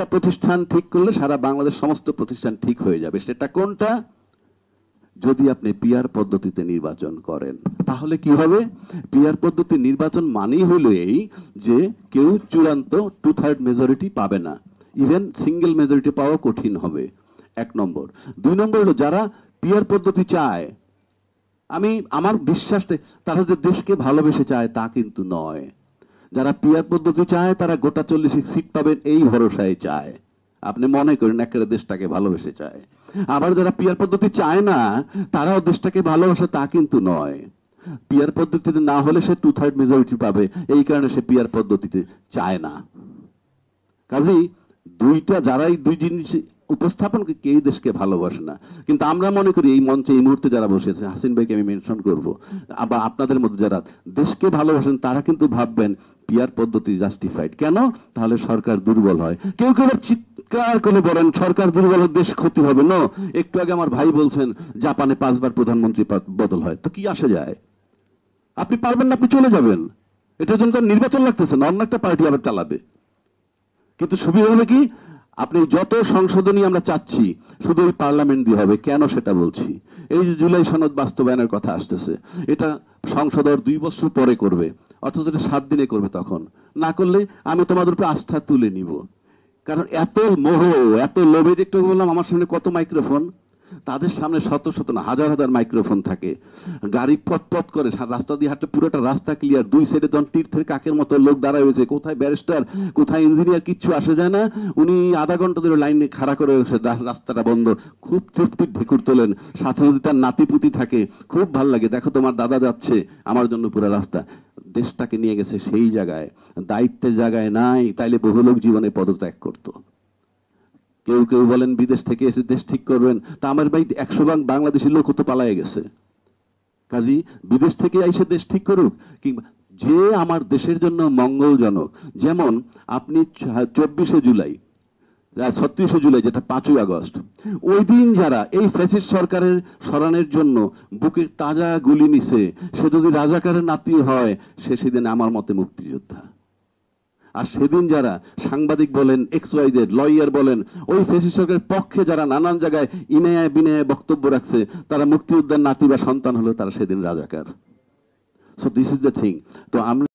একটা প্রতিষ্ঠান ঠিক করলে সারা বাংলাদেশ সমস্ত প্রতিষ্ঠান ঠিক হয়ে যাবে। সেটা কোনটা? যদি আপনি পিআর পদ্ধতিতে নির্বাচন করেন, তাহলে কি হবে? পিআর পদ্ধতি নির্বাচন মানেই হলো এই যে কেউ চূড়ান্ত 2/3 মেজরিটি পাবে না, ইভেন সিঙ্গেল মেজরিটি পাওয়া কঠিন হবে, 1 নম্বর। 2 নম্বর হলো যারা পিআর পদ্ধতি চায়, আমি আমার বিশ্বাস তারা যে দেশকে ভালোবেসে চায় তা কিন্তু নয়। যারা পিআর পদ্ধতি চায় তারা গোটা 40 সিট পাবেন এই ভরসায় চায়। আপনি মনে করেন একেবারে দেশটাকে ভালোবেসে চায়। আবার যারা পিআর পদ্ধতি চায় না তারাও দেশটাকে ভালোবাসে তা কিন্তু নয়। পিআর পদ্ধতিতে না হলে সে 2/3 মেজরিটি পাবে, এই কারণে সে পিআর পদ্ধতিতে চায় না। কাজেই দুইটা যারাই দুই জিনিস উপস্থাপন কেউ দেশকে ভালোবাসে না। কিন্তু আমরা মনে করি এই মঞ্চে এই মুহূর্তে যারা বসেছে, হাসিন ভাইকে আমি মেনশন করব, আবার আপনাদের মধ্যে যারা দেশকে ভালোবাসেন তারা কিন্তু ভাববেন পিআর পদ্ধতি জাস্টিফাইড কেন, তাহলে সরকার দুর্বল হয়। কেউ কেউ চিৎকার করে বলেন সরকার দুর্বল হলে দেশ ক্ষতি হবে। না, একটু আগে আমার ভাই বলছেন জাপানে 5 বার প্রধানমন্ত্রী বদল হয়, তো কি আসে যায়? আপনি পারবেন না, আপনি চলে যাবেন। এটার জন্য নির্বাচন লাগতেছে না, অন্য একটা পার্টি আবার চালাবে। কিন্তু সুবিধা হলো কি, আপনি যত সংশোধনী আমরা চাচ্ছি শুধু ওই পার্লামেন্ট দিয়ে হবে। কেন সেটা বলছি, এই যে জুলাই সনদ বাস্তবায়নের কথা আসতেছে, এটা সংসদ 2 বছর পরে করবে, অথচ এটা 7 দিনে করবে। তখন না করলে আমি তোমাদের উপরে আস্থা তুলে নিব। কারণ এত মোহ, এত লোভে, একটু বললাম আমার সামনে কত মাইক্রোফোন, তাদের সামনে শত শত না হাজার হাজার মাইক্রোফোন থাকে, গাড়ি পথ পথ করে রাস্তা দিয়ে হাঁটতে, পুরোটা রাস্তা ক্লিয়ার, 2 সাইডে যখন তীর্থের কাকের মতো লোক দাঁড়ায় হয়েছে, কোথায় ব্যারিস্টার কোথায় ইঞ্জিনিয়ার কিচ্ছু আসে যায় না, উনি আধা ঘন্টা ধরে লাইনে খাড়া করে রাস্তাটা বন্ধ, খুব তৃপ্তির ঢেকুর তোলেন। সাথে যদি তার নাতিপুতি থাকে, খুব ভাল লাগে, দেখো তোমার দাদা যাচ্ছে আমার জন্য পুরো রাস্তা। দেশটাকে নিয়ে গেছে সেই জায়গায়, দায়িত্বের জায়গায় নাই, তাইলে বহু লোক জীবনে পদত্যাগ করতো। কেউ কেউ বলেন বিদেশ থেকে এসে দেশ ঠিক করবেন, তা আমার ভাই 100 ভাগ বাংলাদেশি লোক তো পালায়ে গেছে। কাজী বিদেশ থেকে এসে দেশ ঠিক করুক, কিংবা যে আমার দেশের জন্য মঙ্গলজনক। যেমন আপনি 24শে জুলাই, 36শে জুলাই, যেটা 5ই আগস্ট, ওই দিন যারা এই ফ্যাসিস্ট সরকারের সরানোর জন্য বুকের তাজা গুলি নিছে, সে যদি রাজাকারের নাতি হয়, সে সেদিন আমার মতে মুক্তিযোদ্ধা। আর সেদিন যারা সাংবাদিক বলেন, XYZ লয়ার বলেন, ওই ফ্যাসিস্ট সরকারের পক্ষে যারা নানান জায়গায় ইনায়া বিনায়া বক্তব্য রাখছে, তারা মুক্তিযোদ্ধার নাতি বা সন্তান হলো, তারা সেদিন রাজাকার। So this is the thing. তো আমরা